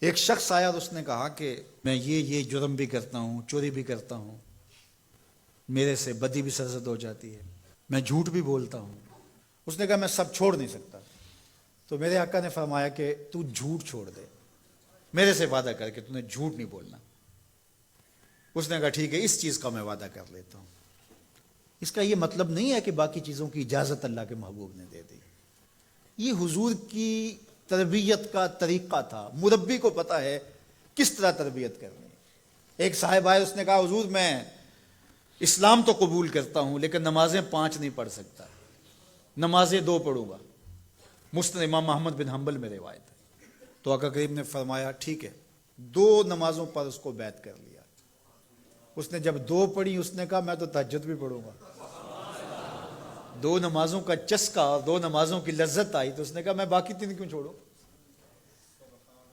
ایک شخص آیا اور اس نے کہا کہ میں یہ جرم بھی کرتا ہوں، چوری بھی کرتا ہوں، میرے سے بدی بھی سرزد ہو جاتی ہے، میں جھوٹ بھی بولتا ہوں۔ اس نے کہا میں سب چھوڑ نہیں سکتا۔ تو میرے آقا نے فرمایا کہ تو جھوٹ چھوڑ دے، میرے سے وعدہ کر کہ تو نے جھوٹ نہیں بولنا۔ اس نے کہا ٹھیک ہے، اس چیز کا میں وعدہ کر لیتا ہوں۔ اس کا یہ مطلب نہیں ہے کہ باقی چیزوں کی اجازت اللہ کے محبوب نے دے دی۔ یہ حضور کی تربیت کا طریقہ تھا، مربی کو پتا ہے کس طرح تربیت کرنی۔ ایک صاحب آئے، اس نے کہا حضور میں اسلام تو قبول کرتا ہوں لیکن نمازیں 5 نہیں پڑھ سکتا، نمازیں 2 پڑھوں گا۔ مسند امام احمد بن حنبل میں روایت ہے۔ تو آقا کریم نے فرمایا ٹھیک ہے، 2 نمازوں پر اس کو بیعت کر لیا۔ اس نے جب 2 پڑھی، اس نے کہا میں تو تہجد بھی پڑھوں گا۔ 2 نمازوں کا چسکا اور 2 نمازوں کی لذت آئی تو اس نے کہا میں باقی 3 کیوں چھوڑوں۔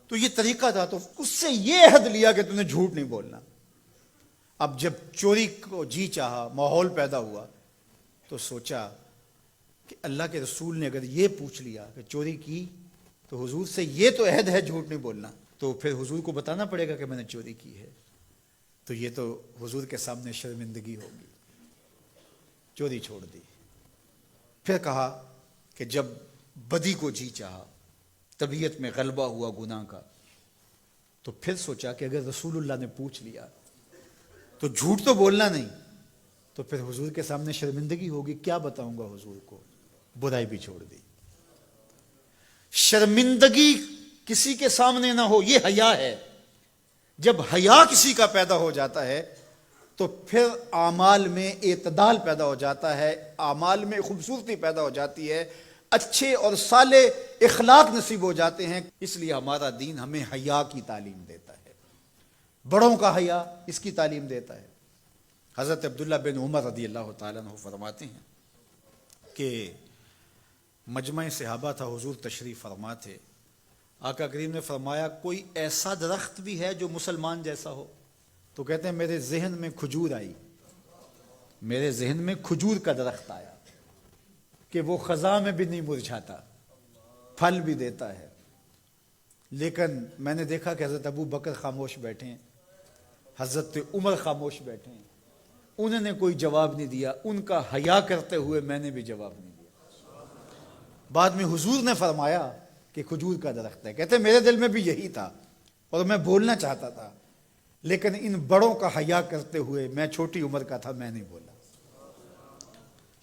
تو یہ طریقہ تھا، تو اس سے یہ عہد لیا کہ تم نے جھوٹ نہیں بولنا۔ اب جب چوری کو جی چاہا، ماحول پیدا ہوا، تو سوچا کہ اللہ کے رسول نے اگر یہ پوچھ لیا کہ چوری کی تو حضور سے یہ تو عہد ہے جھوٹ نہیں بولنا، تو پھر حضور کو بتانا پڑے گا کہ میں نے چوری کی ہے، تو یہ تو حضور کے سامنے شرمندگی ہوگی۔ چوری چھوڑ دی۔ پھر کہا کہ جب بدی کو جی چاہا، طبیعت میں غلبہ ہوا گناہ کا، تو پھر سوچا کہ اگر رسول اللہ نے پوچھ لیا تو جھوٹ تو بولنا نہیں، تو پھر حضور کے سامنے شرمندگی ہوگی، کیا بتاؤں گا حضور کو۔ برائی بھی چھوڑ دی۔ شرمندگی کسی کے سامنے نہ ہو، یہ حیا ہے۔ جب حیا کسی کا پیدا ہو جاتا ہے تو پھر اعمال میں اعتدال پیدا ہو جاتا ہے، اعمال میں خوبصورتی پیدا ہو جاتی ہے، اچھے اور صالح اخلاق نصیب ہو جاتے ہیں۔ اس لیے ہمارا دین ہمیں حیا کی تعلیم دیتا ہے، بڑوں کا حیا اس کی تعلیم دیتا ہے۔ حضرت عبداللہ بن عمر رضی اللہ تعالیٰ عنہ فرماتے ہیں کہ مجمع صحابہ تھا، حضور تشریف فرما تھے۔ آقا کریم نے فرمایا کوئی ایسا درخت بھی ہے جو مسلمان جیسا ہو؟ تو کہتے ہیں میرے ذہن میں کھجور آئی، میرے ذہن میں کھجور کا درخت آیا کہ وہ خزاں میں بھی نہیں مرجھاتا، پھل بھی دیتا ہے۔ لیکن میں نے دیکھا کہ حضرت ابو بکر خاموش بیٹھے ہیں، حضرت عمر خاموش بیٹھے ہیں، انہوں نے کوئی جواب نہیں دیا۔ ان کا حیا کرتے ہوئے میں نے بھی جواب نہیں دیا۔ بعد میں حضور نے فرمایا کہ کھجور کا درخت ہے۔ کہتے ہیں میرے دل میں بھی یہی تھا اور میں بولنا چاہتا تھا، لیکن ان بڑوں کا حیا کرتے ہوئے، میں چھوٹی عمر کا تھا، میں نہیں بولا۔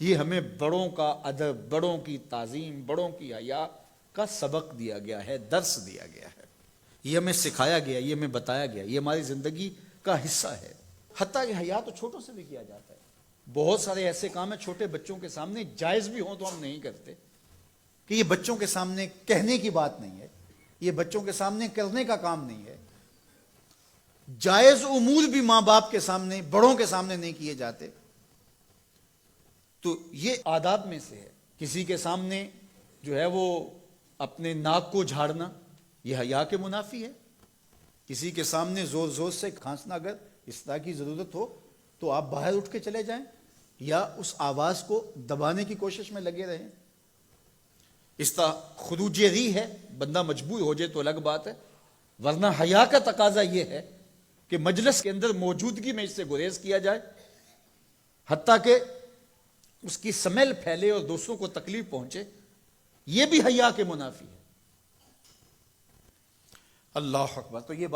یہ ہمیں بڑوں کا ادب، بڑوں کی تعظیم، بڑوں کی حیا کا سبق دیا گیا ہے، درس دیا گیا ہے، یہ ہمیں سکھایا گیا، یہ ہمیں بتایا گیا، یہ ہماری زندگی کا حصہ ہے۔ حتیٰ کہ حیا تو چھوٹوں سے بھی کیا جاتا ہے۔ بہت سارے ایسے کام ہیں چھوٹے بچوں کے سامنے جائز بھی ہوں تو ہم نہیں کرتے، کہ یہ بچوں کے سامنے کہنے کی بات نہیں ہے، یہ بچوں کے سامنے کرنے کا کام نہیں ہے۔ جائز امور بھی ماں باپ کے سامنے، بڑوں کے سامنے نہیں کیے جاتے، تو یہ آداب میں سے ہے۔ کسی کے سامنے جو ہے وہ اپنے ناک کو جھاڑنا، یہ حیا کے منافی ہے۔ کسی کے سامنے زور زور سے کھانسنا، اگر اس طرح کی ضرورت ہو تو آپ باہر اٹھ کے چلے جائیں یا اس آواز کو دبانے کی کوشش میں لگے رہیں۔ اس طرح خروج ری ہے، بندہ مجبور ہو جائے تو الگ بات ہے، ورنہ حیا کا تقاضا یہ ہے کہ مجلس کے اندر موجودگی میں اس سے گریز کیا جائے، حتیٰ کہ اس کی سمیل پھیلے اور دوسروں کو تکلیف پہنچے، یہ بھی حیا کے منافی ہے۔ اللہ اکبر۔ تو یہ